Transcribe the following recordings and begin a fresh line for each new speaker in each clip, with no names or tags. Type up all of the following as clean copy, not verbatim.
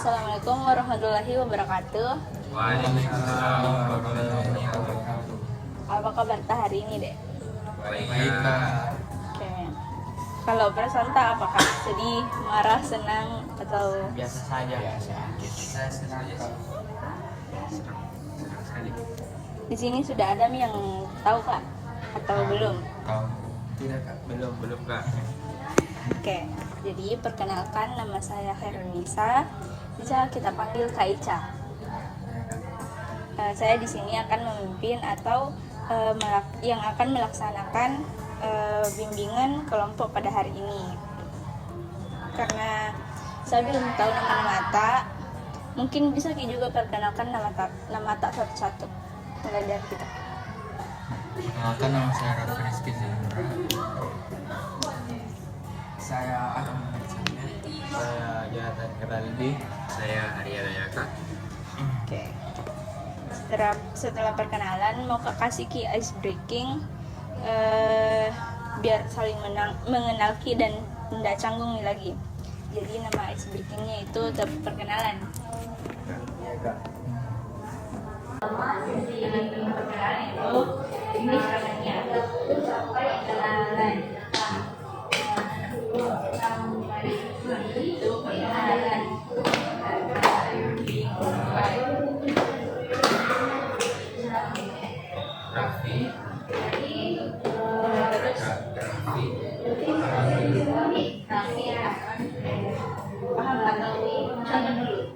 Assalamualaikum warahmatullahi wabarakatuh.
Waalaikumsalam warahmatullahi wabarakatuh.
Apa kabar hari ini, Dek?
Baik, Kak.
Oke. Kalau perasaan tak apakah sedih, marah, senang, atau
Biasa saja. Saya senang, Kak. Senang sekali.
di sini sudah ada yang tahu, Kak? Atau belum?
Tahu? Tidak, Kak. Belum, Kak.
Oke. Jadi perkenalkan, nama saya Khairunisa. Bisa kita panggil Kak Ica. Saya di sini akan memimpin atau yang akan melaksanakan bimbingan kelompok pada hari ini. Karena saya belum tahu nama tak, mungkin bisa juga perkenalkan nama tak satu-satu mulai dari kita.
Perkenalkan, nama saya Raffi Rizky Zainura. Saya Adam Bercanda. Saya Jonathan Keraldi. Saya Arya Dayaka.
Oke. Setelah perkenalan, mau kasih key ice breaking biar saling mengenal Ki dan tidak canggung lagi. Jadi nama ice breakingnya itu perkenalan.
Iya, Kak.
Perkenalan itu ini namanya kenalan. Itu perkenalan.
Raffi.
Paham atau contoh dulu?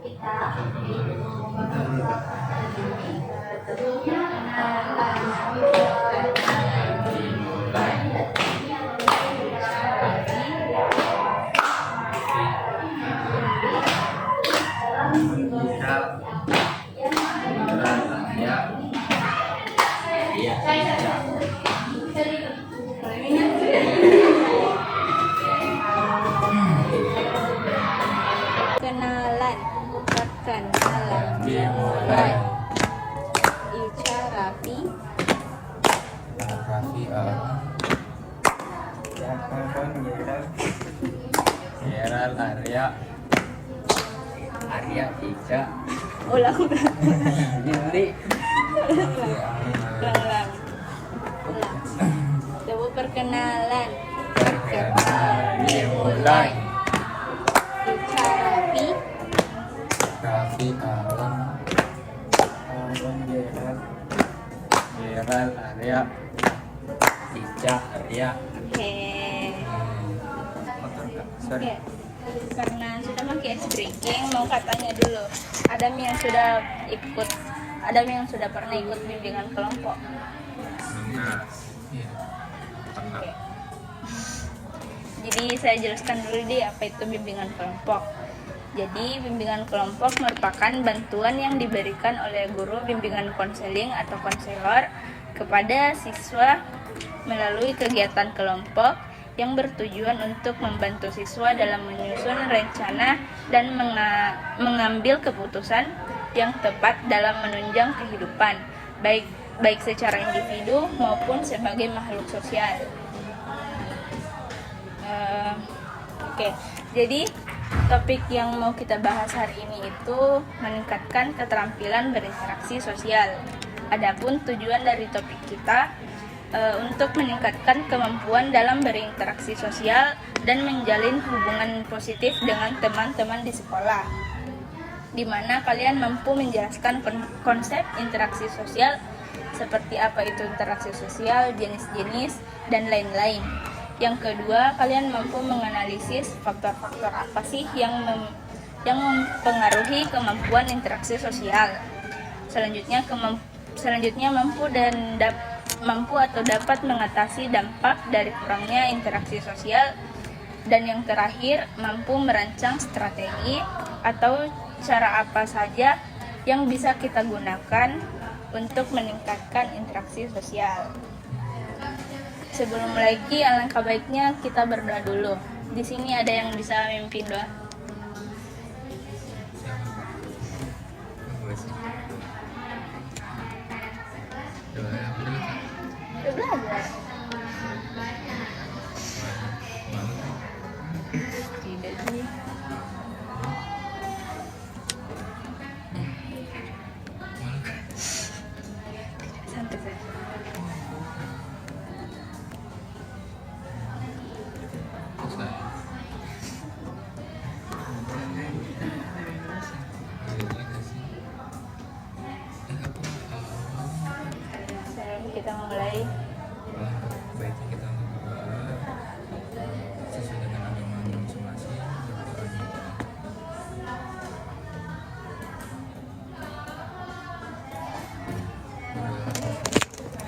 Perkenalan dimulai. Ica, Raffi,
Gerald, Arya, Ica,
ulang.
Lili.
Ulang. Coba perkenalan
Dimulai.
Ica,
Raffi, Gerald, Arya, Ica, Arya.
Oke. Oke. Karena sudah pakai ice breaking, mau katanya dulu. Ada yang sudah pernah ikut bimbingan kelompok. Oke. Jadi saya jelaskan dulu deh apa itu bimbingan kelompok. Jadi bimbingan kelompok merupakan bantuan yang diberikan oleh guru bimbingan konseling atau konselor kepada siswa melalui kegiatan kelompok yang bertujuan untuk membantu siswa dalam menyusun rencana dan mengambil keputusan yang tepat dalam menunjang kehidupan, baik secara individu maupun sebagai makhluk sosial. Oke, jadi topik yang mau kita bahas hari ini itu meningkatkan keterampilan berinteraksi sosial. Adapun tujuan dari topik kita untuk meningkatkan kemampuan dalam berinteraksi sosial dan menjalin hubungan positif dengan teman-teman di sekolah, di mana kalian mampu menjelaskan konsep interaksi sosial seperti apa itu interaksi sosial, jenis-jenis, dan lain-lain. Yang kedua, kalian mampu menganalisis faktor-faktor apa sih yang mempengaruhi kemampuan interaksi sosial. Selanjutnya mampu atau dapat mengatasi dampak dari kurangnya interaksi sosial. Dan yang terakhir, mampu merancang strategi atau cara apa saja yang bisa kita gunakan untuk meningkatkan interaksi sosial. Sebelum mulai, alangkah baiknya kita berdoa dulu. Di sini ada yang bisa memimpin doa. Udah belajar. Tidak sih.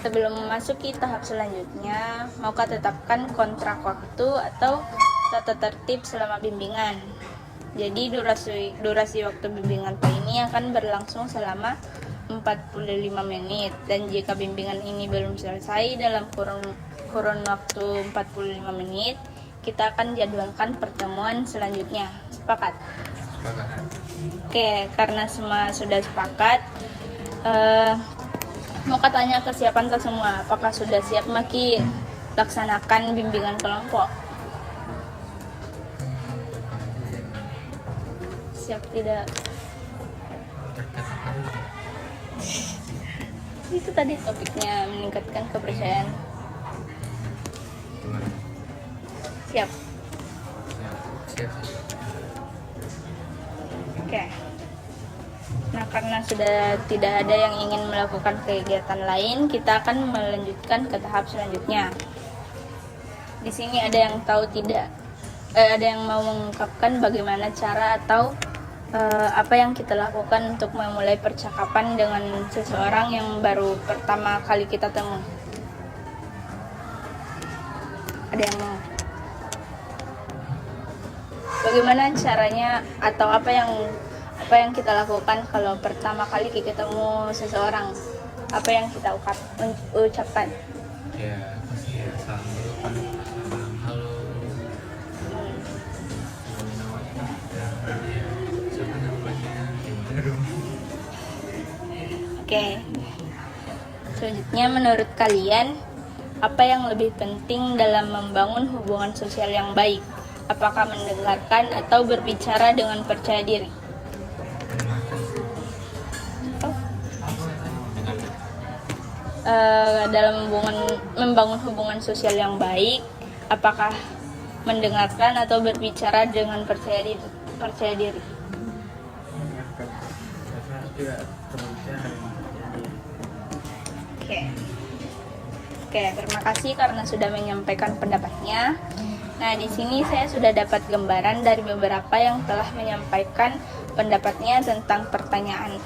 Sebelum memasuki tahap selanjutnya, maukah tetapkan kontrak waktu atau tata tertib selama bimbingan? Jadi durasi waktu bimbingan ini akan berlangsung selama 45 menit, dan jika bimbingan ini belum selesai dalam kurun waktu 45 menit, kita akan jadwalkan pertemuan selanjutnya. Sepakat?
Sepakat.
Oke, karena semua sudah sepakat, mau tanya kesiapan ke semua. Apakah sudah siap Maki laksanakan bimbingan kelompok? Siap tidak? Itu tadi topiknya, meningkatkan kepercayaan.
Gimana?
Siap?
Siap.
Oke. Nah, karena sudah tidak ada yang ingin melakukan kegiatan lain, kita akan melanjutkan ke tahap selanjutnya. Di sini ada yang tahu tidak? Ada yang mau mengungkapkan bagaimana cara atau apa yang kita lakukan untuk memulai percakapan dengan seseorang yang baru pertama kali kita temui? Ada yang mau? Bagaimana caranya atau apa yang kita lakukan kalau pertama kali kita ketemu seseorang? Apa yang kita ucapkan?
Ya pasti ya salam dulu kan. Salam, halo. Ya, siapa namanya? Gimana dong?
Oke. Selanjutnya, menurut kalian apa yang lebih penting dalam membangun hubungan sosial yang baik? Apakah mendengarkan atau berbicara dengan percaya diri? Dalam membangun hubungan sosial yang baik, apakah mendengarkan atau berbicara dengan percaya diri? Oke, terima kasih karena sudah menyampaikan pendapatnya. Nah, di sini saya sudah dapat gambaran dari beberapa yang telah menyampaikan pendapatnya tentang pertanyaan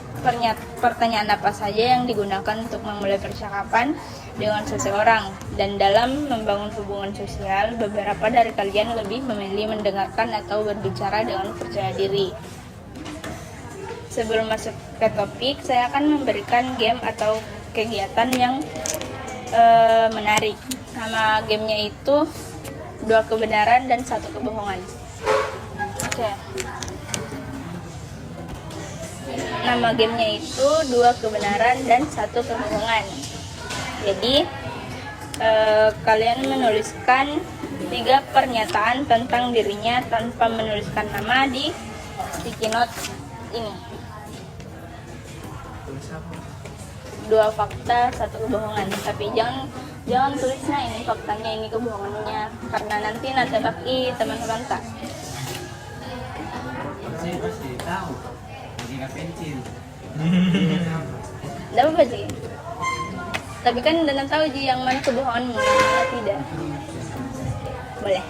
apa saja yang digunakan untuk memulai percakapan dengan seseorang. Dan dalam membangun hubungan sosial, beberapa dari kalian lebih memilih mendengarkan atau berbicara dengan percaya diri. Sebelum masuk ke topik, saya akan memberikan game atau kegiatan yang menarik. Nama gamenya itu 2 kebenaran dan 1 kebohongan. Oke. Nama gamenya itu 2 kebenaran dan 1 kebohongan. Jadi kalian menuliskan 3 pernyataan tentang dirinya tanpa menuliskan nama di sticky note ini. 2 fakta, 1 kebohongan. Tapi jangan tulisnya ini faktanya, ini kebohongannya, karena nanti bagi teman-teman tak.
Saya pasti tahu. Jadi pensil.
Tidak apa sih. Tapi kan dan tahu Ji yang mana kebohongan, yang mana tidak. Boleh.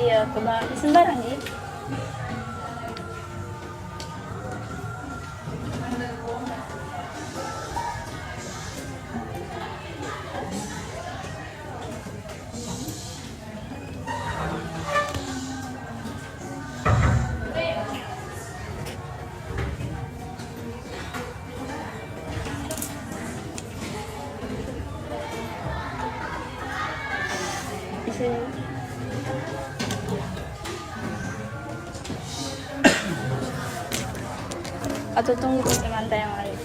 Iya, kebohongan sembarang Ji. Atau tunggu teman yang lain.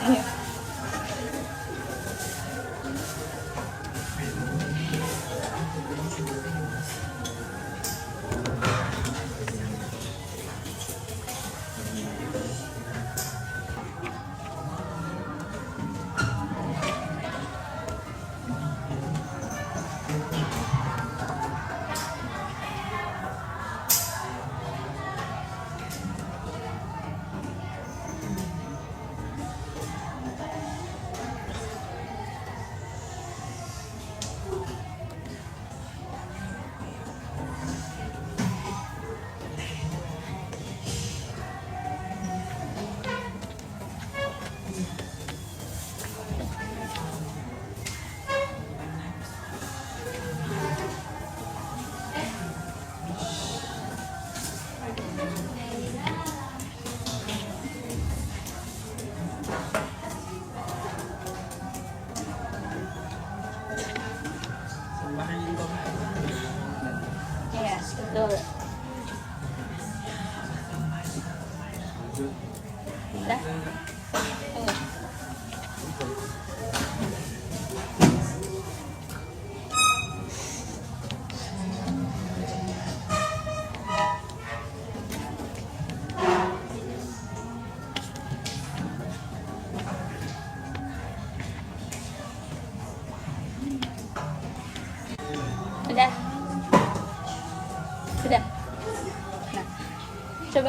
Ayo.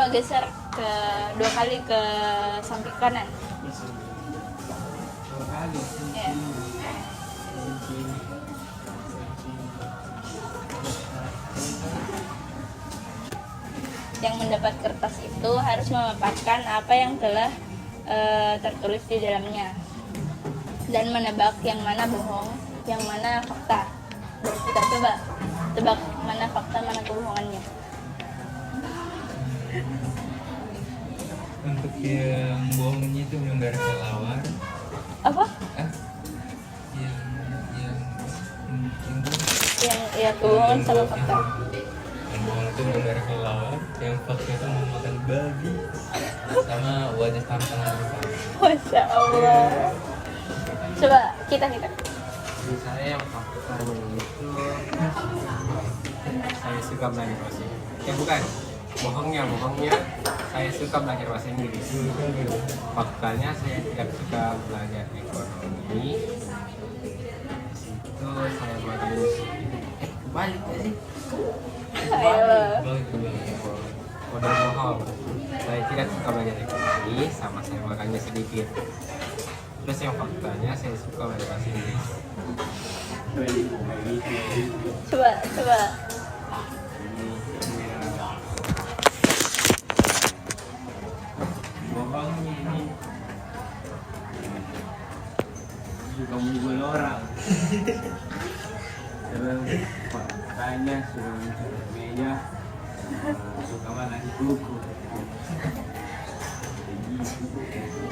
Coba geser ke 2 kali ke samping kanan.
2 kali.
Ya. Yang mendapat kertas itu harus memaparkan apa yang telah tertulis di dalamnya dan menebak yang mana bohong, yang mana fakta. Dan kita coba tebak mana fakta, mana kebohongannya.
Untuk yang bohongnya itu melanggar kelelawar.
Apa? Yang ya kebohongan sama fakta.
Yang bohong itu melanggar kelelawar, yang fakta itu memakan babi, sama wajah tampangan depan.
Masya Allah. Coba kita.
Saya yang faktanya itu saya suka belajar bahasa Inggris. Bukan, bohongnya saya suka belajar bahasa Inggris. Faktanya saya tidak suka belajar ekonomi. Itu saya makan balik sih.
Ayo.
Udah bohong. Saya tidak suka belajar ekonomi, sama saya makannya sedikit. Terus yang faktanya saya suka belajar bahasa Inggris.
Coba.
Bohongnya ini suka mukul orang. Terus faktanya suka mencuri meja, suka makan buku.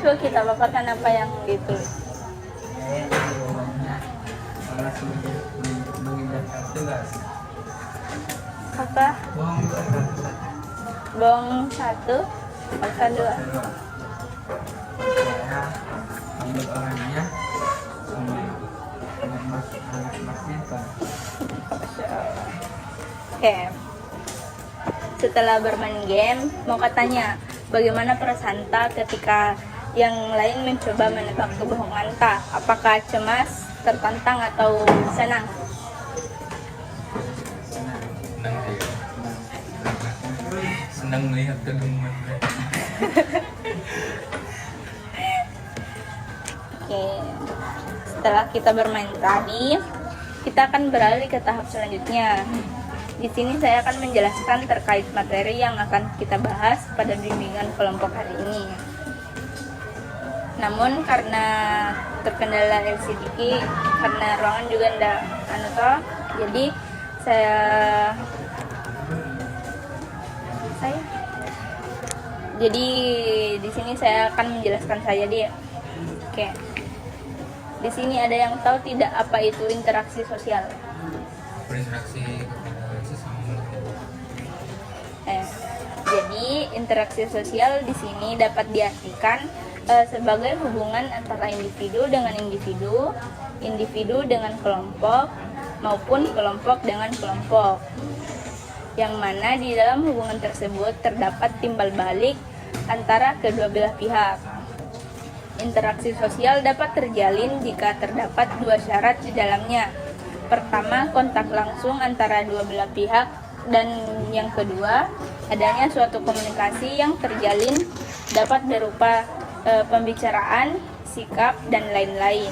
Coba kita paparkan apa yang ditulis.
Salah mengindahkan tugas.
Apa? Bohong 1, fakta 2.
Saya ambil orangnya sama anak-anaknya Pak.
Oke. Setelah bermain game, mau katanya bagaimana perasaan Ta ketika yang lain mencoba menebak kebohongan Ta? Apakah cemas, tertantang, atau senang?
Senang melihat kegemaran mereka.
Oke. Setelah kita bermain tadi, kita akan beralih ke tahap selanjutnya. Di sini saya akan menjelaskan terkait materi yang akan kita bahas pada bimbingan kelompok hari ini. Namun karena terkendala LCD, karena ruangan juga tidak jadi jadi di sini saya akan menjelaskan saja dia. Oke. Di sini ada yang tahu tidak apa itu interaksi sosial?
Berinteraksi kepada sesama makhluk.
Jadi interaksi sosial di sini dapat diartikan sebagai hubungan antara individu dengan individu, individu dengan kelompok, maupun kelompok dengan kelompok. Yang mana di dalam hubungan tersebut terdapat timbal balik antara kedua belah pihak. Interaksi sosial dapat terjalin jika terdapat 2 syarat di dalamnya. Pertama, kontak langsung antara dua belah pihak, dan yang kedua, adanya suatu komunikasi yang terjalin dapat berupa pembicaraan, sikap, dan lain-lain.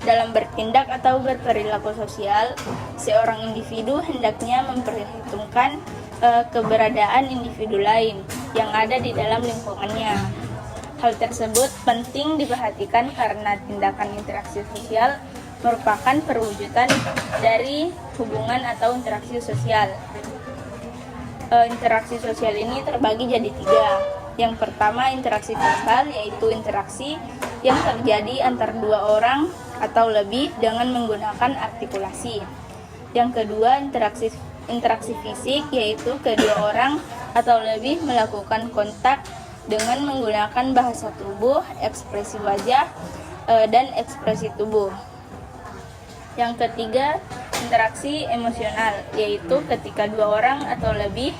Dalam bertindak atau berperilaku sosial, seorang individu hendaknya memperhitungkan keberadaan individu lain yang ada di dalam lingkungannya. Hal tersebut penting diperhatikan karena tindakan interaksi sosial merupakan perwujudan dari hubungan atau interaksi sosial. Interaksi sosial ini terbagi jadi 3. Yang pertama, interaksi verbal, yaitu interaksi yang terjadi antar 2 orang atau lebih dengan menggunakan artikulasi. Yang kedua, interaksi fisik, yaitu kedua orang atau lebih melakukan kontak dengan menggunakan bahasa tubuh, ekspresi wajah, dan ekspresi tubuh. Yang ketiga, interaksi emosional, yaitu ketika 2 orang atau lebih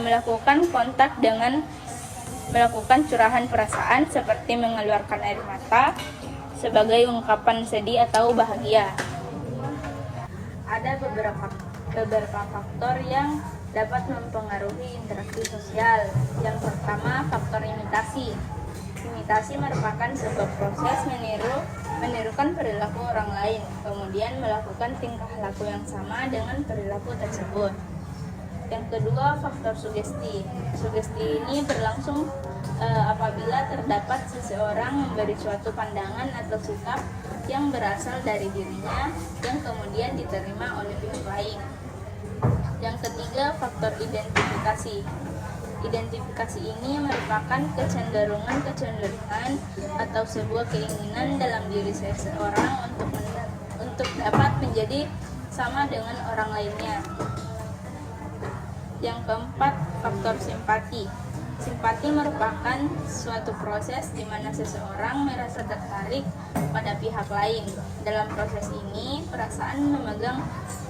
melakukan kontak dengan melakukan curahan perasaan seperti mengeluarkan air mata sebagai ungkapan sedih atau bahagia. Ada beberapa faktor yang dapat mempengaruhi interaksi sosial. Yang pertama, faktor imitasi. Imitasi merupakan sebuah proses menirukan perilaku orang lain, kemudian melakukan tingkah laku yang sama dengan perilaku tersebut. Yang kedua, faktor sugesti. Sugesti ini berlangsung apabila terdapat seseorang memberi suatu pandangan atau sikap yang berasal dari dirinya yang kemudian diterima oleh pihak lain. Yang ketiga, faktor identifikasi. Identifikasi ini merupakan kecenderungan atau sebuah keinginan dalam diri seseorang untuk dapat menjadi sama dengan orang lainnya. Yang keempat, faktor simpati. Simpati merupakan suatu proses di mana seseorang merasa tertarik pada pihak lain. Dalam proses ini, perasaan memegang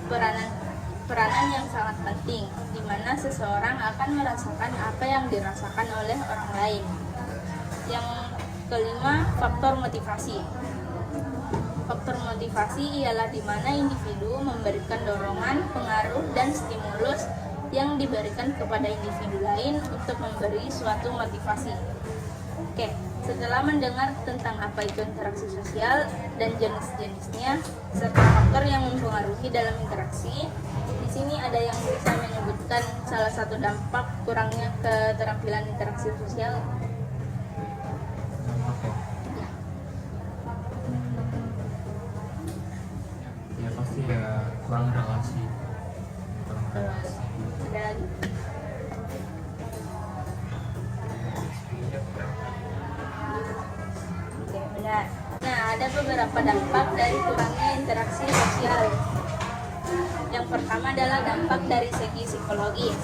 peranan yang sangat penting, di mana seseorang akan merasakan apa yang dirasakan oleh orang lain. Yang kelima, faktor motivasi. Faktor motivasi ialah di mana individu memberikan dorongan, pengaruh, dan stimulus yang diberikan kepada individu lain untuk memberi suatu motivasi. Oke, setelah mendengar tentang apa itu interaksi sosial dan jenis-jenisnya serta faktor yang mempengaruhi dalam interaksi, di sini ada yang bisa menyebutkan salah satu dampak kurangnya keterampilan interaksi sosial.
Ya pasti ya kurang relasi.
Ada lagi? Oke, benar. Nah, ada beberapa dampak dari kurangnya interaksi sosial. Yang pertama adalah dampak dari segi psikologis.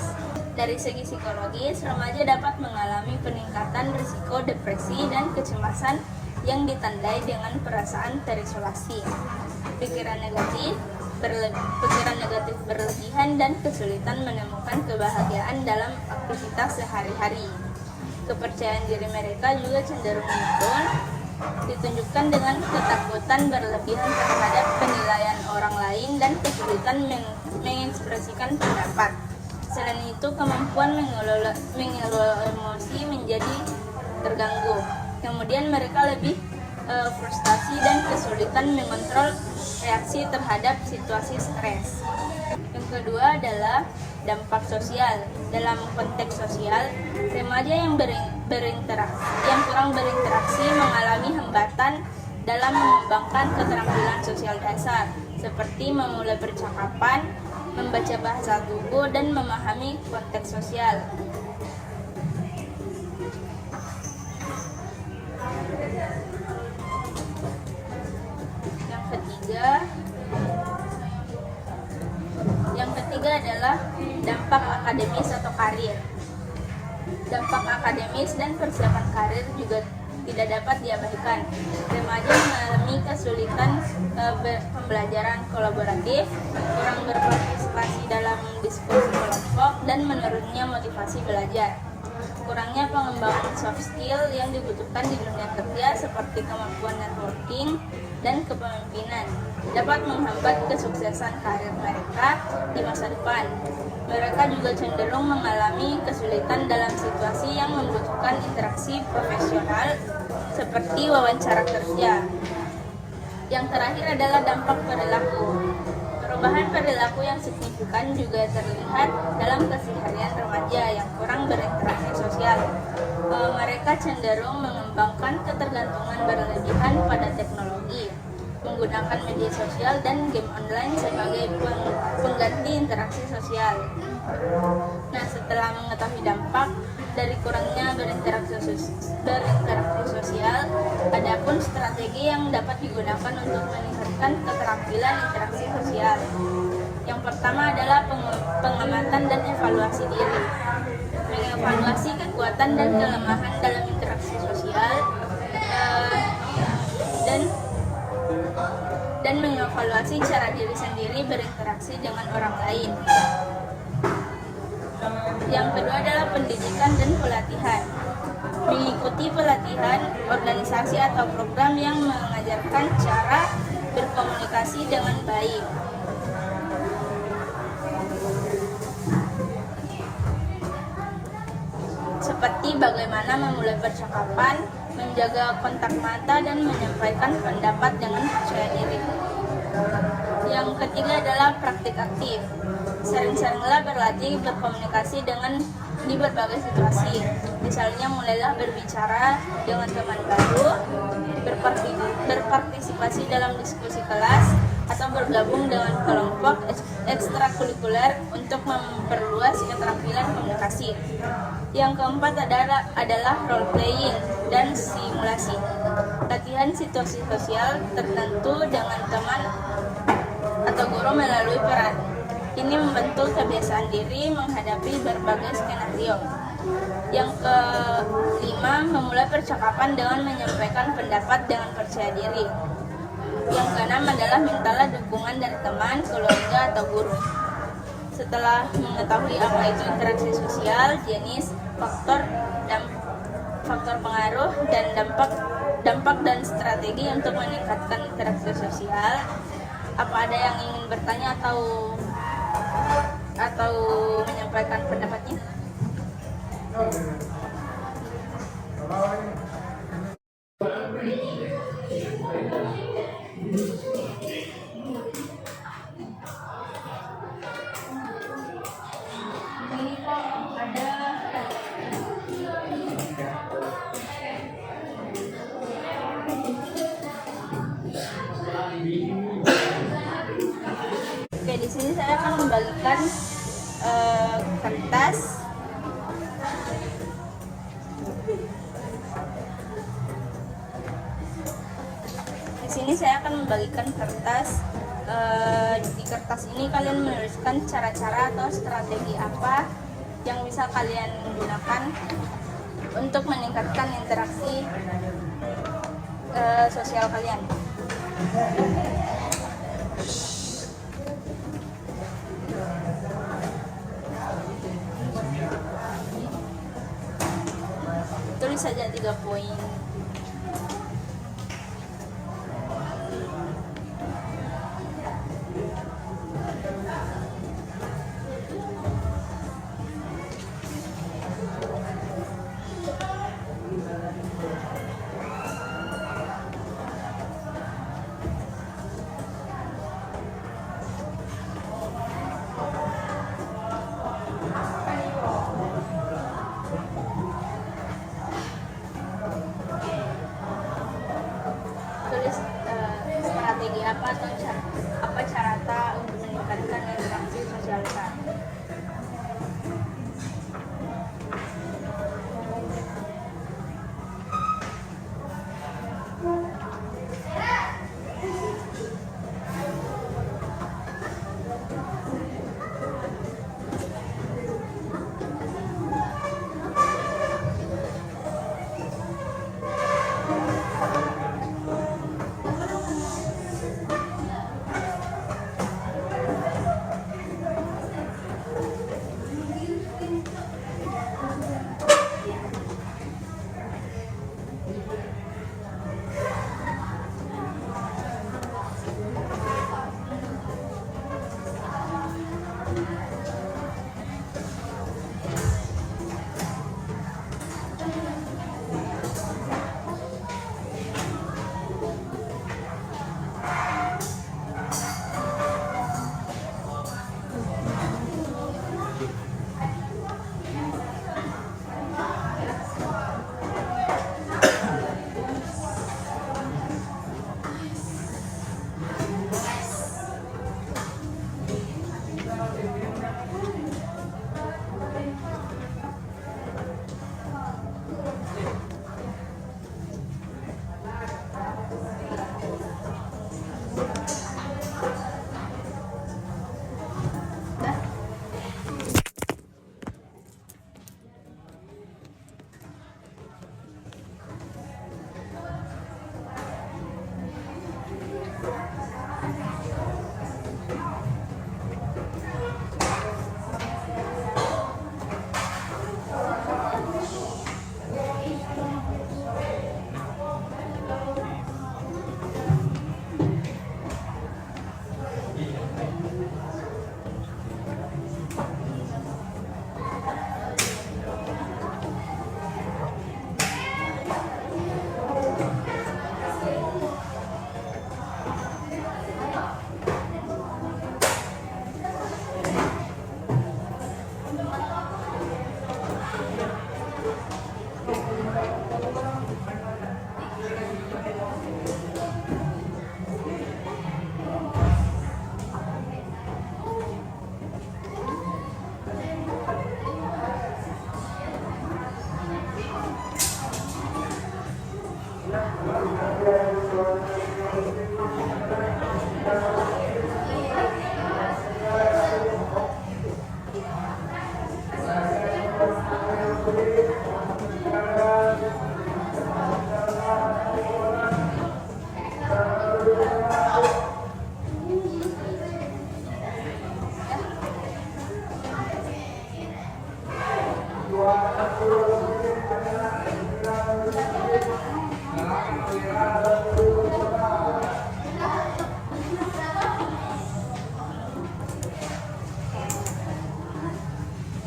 Dari segi psikologis, remaja dapat mengalami peningkatan risiko depresi dan kecemasan yang ditandai dengan perasaan terisolasi, pikiran negatif berlebihan dan kesulitan menemukan kebahagiaan dalam aktivitas sehari-hari. Kepercayaan diri mereka juga cenderung menurun, ditunjukkan dengan ketakutan berlebihan terhadap penilaian orang lain dan kesulitan mengekspresikan pendapat. Selain itu, kemampuan mengelola emosi menjadi terganggu. Kemudian mereka lebih frustasi dan kesulitan mengontrol reaksi terhadap situasi stres. Yang kedua adalah dampak sosial. Dalam konteks sosial, remaja yang kurang berinteraksi mengalami hambatan dalam mengembangkan keterampilan sosial dasar, seperti memulai percakapan, membaca bahasa tubuh, dan memahami konteks sosial. Yang ketiga adalah dampak akademis atau karir. Dampak akademis dan persiapan karir juga tidak dapat diabaikan. Remaja mengalami kesulitan pembelajaran kolaboratif, kurang berpartisipasi dalam diskusi kelompok, dan menurunnya motivasi belajar. Kurangnya pengembangan soft skill yang dibutuhkan di dunia kerja seperti kemampuan networking dan kepemimpinan dapat menghambat kesuksesan karir mereka di masa depan. Mereka juga cenderung mengalami kesulitan dalam situasi yang membutuhkan interaksi profesional seperti wawancara kerja. Yang terakhir adalah dampak perilaku. Perubahan perilaku yang signifikan juga terlihat dalam keseharian remaja yang kurang berinteraksi sosial. Mereka cenderung mengembangkan ketergantungan berlebihan pada teknologi, menggunakan media sosial dan game online sebagai pengganti interaksi sosial. Nah, setelah mengetahui dampak dari kurangnya berinteraksi sosial, adapun strategi yang dapat digunakan untuk meningkatkan keterampilan interaksi sosial. Yang pertama adalah pengamatan dan evaluasi diri. Mengevaluasi kekuatan dan kelemahan dalam interaksi sosial dan mengevaluasi cara diri sendiri berinteraksi dengan orang lain. Yang kedua adalah pendidikan dan pelatihan. Mengikuti pelatihan, organisasi atau program yang mengajarkan cara berkomunikasi dengan baik. seperti bagaimana memulai percakapan, menjaga kontak mata, dan menyampaikan pendapat dengan percaya diri. Yang ketiga adalah praktik aktif. Sering-seringlah berlatih berkomunikasi di berbagai situasi. Misalnya mulailah berbicara dengan teman baru, berpartisipasi dalam diskusi kelas, atau bergabung dengan kelompok ekstrakurikuler untuk memperluas keterampilan komunikasi. Yang keempat adalah role playing dan simulasi. Latihan situasi sosial tertentu dengan teman atau guru melalui peran. Ini membentuk kebiasaan diri menghadapi berbagai skenario. Yang kelima, memulai percakapan dengan menyampaikan pendapat dengan percaya diri. Yang keenam adalah mintalah dukungan dari teman, keluarga, atau guru. Setelah mengetahui apa itu interaksi sosial, jenis, faktor pengaruh, dan dampak dan strategi untuk meningkatkan interaksi sosial, apa ada yang ingin bertanya atau menyampaikan pendapatnya? Ini kok ada Oke, di sini saya akan membagikan kertas. Di sini saya akan membagikan kertas. Di kertas ini kalian menuliskan cara-cara atau strategi apa yang bisa kalian gunakan untuk meningkatkan interaksi sosial kalian. Tulis saja 3 poin. Tulis strategi apa atau cara untuk meningkatkan interaksi sosial kalian.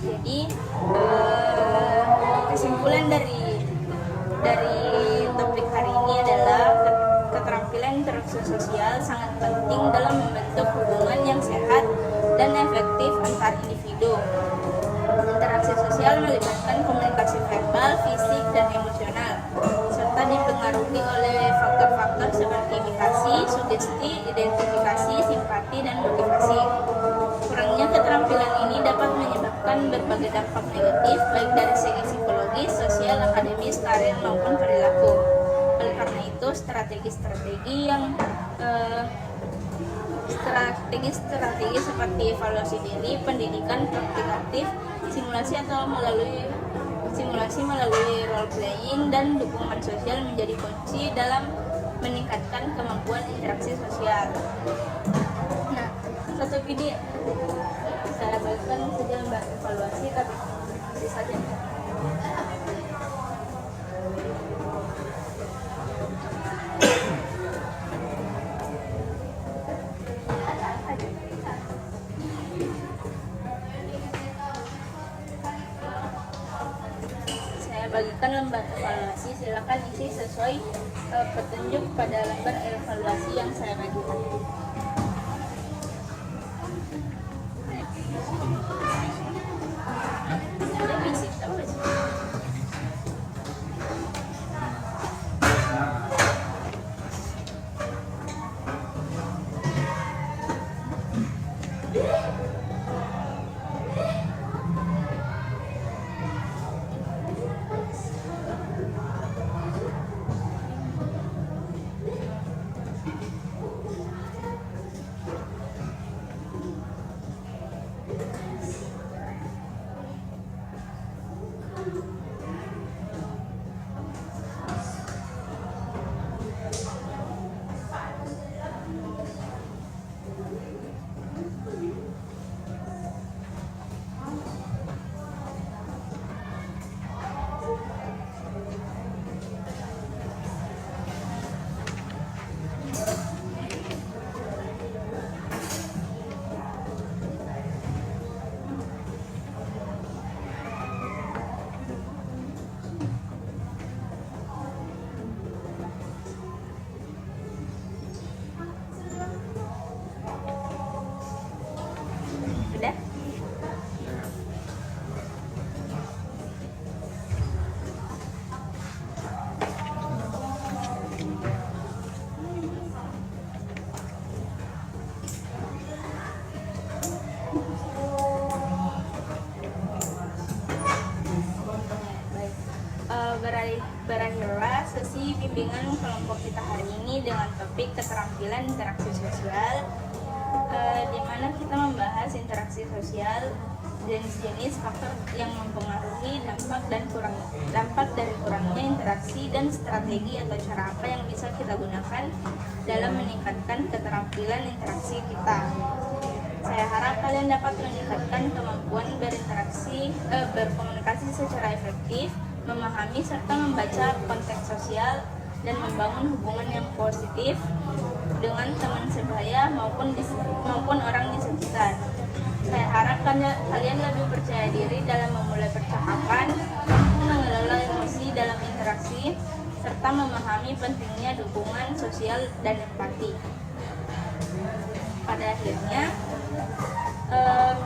Jadi kesimpulan dari topik hari ini adalah keterampilan interaksi sosial sangat penting dalam membentuk hubungan yang sehat dan efektif antar individu. Interaksi sosial melibatkan komunikasi verbal, fisik, dan emosional, serta dipengaruhi oleh faktor-faktor seperti imitasi, sugesti, identifikasi, simpati, dan motivasi. Kurangnya keterampilan ini dapat menyebabkan berbagai dampak negatif, baik dari segi psikologis, sosial, akademis, karir, maupun perilaku. Oleh karena itu, strategi seperti evaluasi diri, pendidikan praktikatif, simulasi melalui role playing, dan dukungan sosial menjadi kunci dalam meningkatkan kemampuan interaksi sosial. Nah, satu video saya bagikan saja Mbak evaluasi, tapi nanti saja. Saya bagikan lembar evaluasi, silakan isi sesuai petunjuk pada lembar evaluasi yang saya bagikan. Ada fisik, apa sih? Sudah? Berakhirlah sesi bimbingan kelompok kita hari ini dengan topik keterampilan interaksi sosial, di mana kita membahas interaksi sosial, jenis-jenis faktor yang mempengaruhi dampak dari kurangnya interaksi, dan strategi atau cara apa yang bisa kita gunakan dalam meningkatkan keterampilan interaksi kita. Saya harap kalian dapat meningkatkan kemampuan berkomunikasi secara efektif, memahami serta membaca konteks sosial, dan membangun hubungan yang positif dengan teman sebaya maupun orang di sekitar. Saya harap kalian lebih percaya diri dalam memulai percakapan, mengelola emosi dalam interaksi, serta memahami pentingnya dukungan sosial dan empati. Pada akhirnya,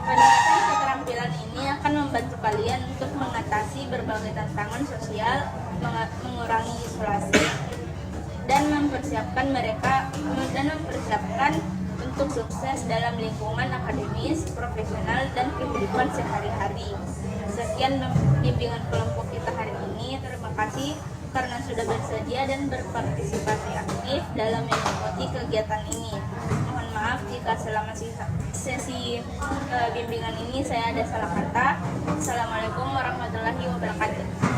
peningkatan keterampilan ini akan membantu kalian untuk mengatasi berbagai tantangan sosial, mengurangi isolasi, dan mempersiapkan untuk sukses dalam lingkungan akademis, profesional, dan kehidupan sehari-hari. Sekian bimbingan kelompok kita hari ini. Terima kasih. karena sudah bersedia dan berpartisipasi aktif dalam mengikuti kegiatan ini. Mohon maaf jika selama sesi bimbingan ini saya ada salah kata. Assalamualaikum warahmatullahi wabarakatuh.